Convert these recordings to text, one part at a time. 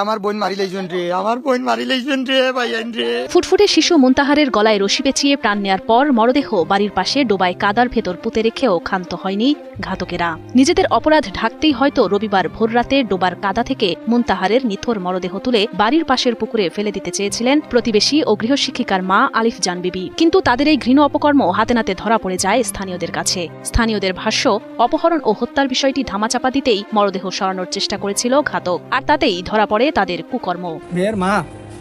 আমার বোন মারি লাইছেন রে, আমার বোন মারি লাইছেন রে ভাইয়ান রে। ফুটফুটে শিশু মুনতাহারের গলায় রশি পেঁচিয়ে প্রাণ নেয়ার পর মরদেহ বাড়ির পাশে ডোবায় কাদার ভেতর পুঁতে রেখেও ক্ষান্ত হয়নি ঘাতকেরা। নিজেদের অপরাধ ঢাকতেই হয়তো রবিবার ভোররাতে ডোবার কাদা থেকে মুনতাহারের নিথর মরদেহ তুলে বাড়ির পাশের পুকুরে ফেলে দিতে চেয়েছিলেন প্রতিবেশী ও গৃহশিক্ষিকার মা আলিফ জান বিবি। কিন্তু তাদের এই ঘৃণ অপকর্ম হাতে নাতে ধরা পড়ে যায় স্থানীয়দের কাছে। স্থানীয়দের ভাষ্য, অপহরণ ও হত্যার বিষয়টি ধামাচাপা দিতেই মরদেহ সরানোর চেষ্টা করেছিল ঘাতক, আর তাতেই ধরা পড়ে তাদের কুকর্ম। মেয়ের মা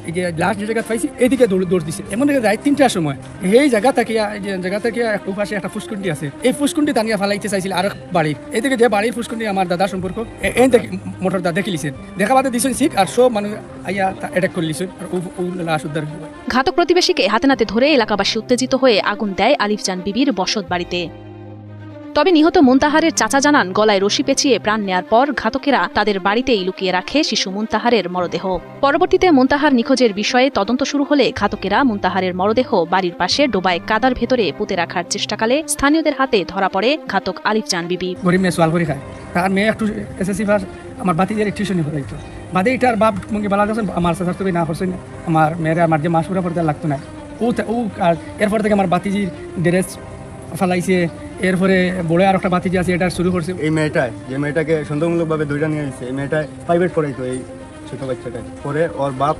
এই যে লাস্ট যে জায়গা পাইছি এদিকে দৌড় দিছে, এমন রাত 3টার সময় এই জায়গা থেকে একটু পাশে একটা ফুসকুন্ডি আছে, এই ফুসকুন্ডি টানিয়া ফালাইতে চাইছিল আর বাড়ির এদিকে যে বাড়ির ফুসকুন্ডি আমার দাদার সম্পর্ক এই মোটর দা দেখে লিছেন, দেখা বাদে দিছেন শিখ আর সব মানুষ আইয়া অ্যাটাক করে লিছেন আর ও লাশ উদ্ধার হয়ে। ঘাতক প্রতিবেশীকে হাতে নাতে ধরে এলাকাবাসী উত্তেজিত হয়ে আগুন দেয় আলিফ জান বিবির বসত বাড়িতে। তবে নিহত মুনতাহারের চাচা জানান, গলায় রশি পেঁচিয়ে প্রাণ নেয়ার পর ঘাতকেরা তাদের বাড়িতেই লুকিয়ে রাখে শিশু মুনতাহারের মরদেহ। পরবর্তীতে মুনতাহার নিখোঁজের বিষয়ে তদন্ত শুরু হলে ঘাতকেরা মুনতাহারের মরদেহ বাড়ির পাশে ডোবায় কাদার ভেতরে পুঁতে রাখার চেষ্টাকালে স্থানীয়দের হাতে ধরা পড়ে ঘাতক আলিফ জান বিবি। গরিব মেয়ে সোয়াল করে খায়, তার মেয়ে একটু এসএসসি পাস, আমার বাতিদের টিউশনি হইতো বাদে এটার বাপ মঙ্গি বালা গেছেন, আমার সাথে তুমি না করছেন, আমার মেয়েরা আমার যে মাস পুরা পড়তে লাগতো না ও আর এরপর থেকে আমার বাতিজির ড্রেস ফালাইছে। এরপরে বড় আর একটা বাতিজি আছে, এটা শুরু করছে। এই মেয়েটায় যে মেয়েটাকে সন্দেহমূলকভাবে ধরে নিয়ে আসছে, এই মেয়েটায় প্রাইভেট পড়াইতো এই ছোট বাচ্চাটায়, পরে ওর বাপ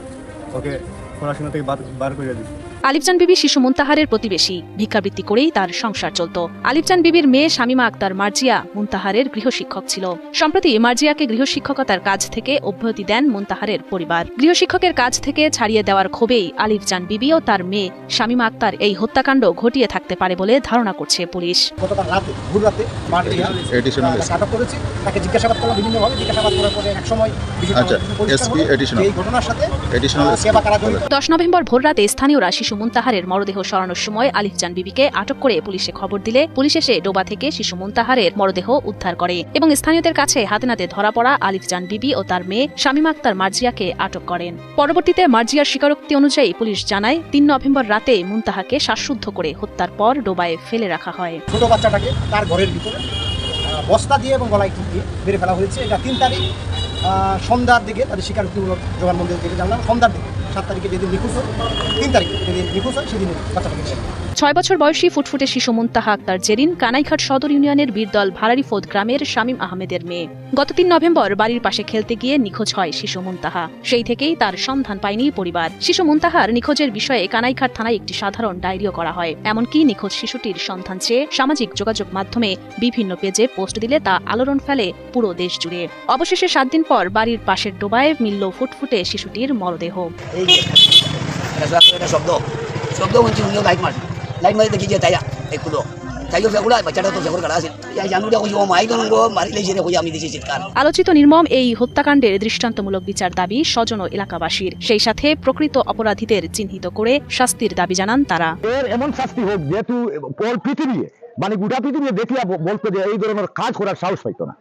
ওকে পড়াশোনা থেকে বার করে দিচ্ছে। আলিফ জান বিবি শিশু মুনতাহারের প্রতিবেশী, ভিক্ষাবৃত্তি করেই তার সংসার চলত। আলিফ জান বিবির মেয়ে শামিমা আক্তার মার্জিয়া মুনতাহারের গৃহশিক্ষক ছিল। সম্প্রতি মার্জিয়াকে গৃহশিক্ষকতার কাজ থেকে অব্যাহতি দেন মুনতাহারের পরিবার। গৃহশিক্ষকের কাজ থেকে ছাড়িয়ে দেওয়ার ক্ষোভেই আলিফ জান বিবি ও তার মেয়ে শামিমা আক্তার এই হত্যাকাণ্ড ঘটিয়ে থাকতে পারে বলে ধারণা করছে পুলিশ। গতকাল রাতে ভোর রাতে মার্জিয়া আটক করেছি, তাকে জিজ্ঞাসাবাদ করলাম বিভিন্নভাবে। জিজ্ঞাসাবাদ করার পরে এক সময় এই ঘটনার সাথে 10 নভেম্বর ভোররাতে স্থানীয়রা শিশু মুনতাহারের মরদেহ সরানোর সময় আলিফ জান বিবিকে আটক করে পুলিশে খবর দিলে পুলিশ এসে ডোবা থেকে শিশু মুনতাহারের মরদেহ উদ্ধার করে এবং স্থানীয়দের কাছে হাতে নাতে ধরা পড়া আলিফ জান বিবি ও তার মেয়ে শামিমা আক্তার মার্জিয়াকে আটক করেন। পরবর্তীতে মার্জিয়ার স্বীকারোক্তি অনুযায়ী পুলিশ জানায়, 3 নভেম্বর রাতে মুনতাহাকে শ্বাসরুদ্ধ করে হত্যার পর ডোবায় ফেলে রাখা হয়। ছোট বাচ্চাটাকে তার ঘরের ভিতরে বস্তা দিয়ে এবং গলায় টিপ দিয়ে মেরে ফেলা হয়েছে। এটা 3 তারিখ সন্ধ্যার দিকে তাদের স্বীকারোক্তিমূলক জবানবন্দি থেকে জানলাম। সন্ধ্যার দিকে 7 তারিখে যেদিন নিখোঁজ হয়, 3 তারিখে যেদিন নিখোঁজ হয় সেদিন বাচ্চাটাকে 6 বছর বয়সী ফুটফুটে শিশু মুনতাহা আক্তার জেরিন কানাইঘাট সদর ইউনিয়নের বীরদল ভারারিফোদ গ্রামের শামীম আহমেদের মেয়ে। গত 3 নভেম্বর বাড়ির পাশে খেলতে গিয়ে নিখোঁজ হয় শিশু মুনতাহা। সেই থেকেই তার সন্ধান পায়নি পরিবার। শিশু মুনতাহার নিখোঁজের বিষয়ে কানাইঘাট থানায় একটি সাধারণ ডায়েরিও করা হয়। এমনকি নিখোঁজ শিশুটির সন্ধান চেয়ে সামাজিক যোগাযোগ মাধ্যমে বিভিন্ন পেজে পোস্ট দিলে তা আলোড়ন ফেলে পুরো দেশ জুড়ে। অবশেষে 7 দিন পর বাড়ির পাশের ডোবায় মিলল ফুটফুটে শিশুটির মরদেহ। লাইট মারি দেখি যে তাইয়া একটু তাইও ফেগুলা বাচ্চাটা তো ফেগুর কাটা আছে জানুটা কইছি ও মাই গো মারি লাইছে রে কই আমি দিছি চিৎকার। আলোচিত নির্মম এই হত্যাকাণ্ডের দৃষ্টান্তমূলক বিচার দাবি স্বজন ও এলাকাবাসীর। সেই সাথে প্রকৃত অপরাধীদের চিহ্নিত করে শাস্তির দাবি জানান তারা। এমন শাস্তি হোক যেহেতু পৃথিবী মানে গোটা পৃথিবী দেখিয়া বলতো যে এই ধরনের কাজ করার সাহস পাইতো না।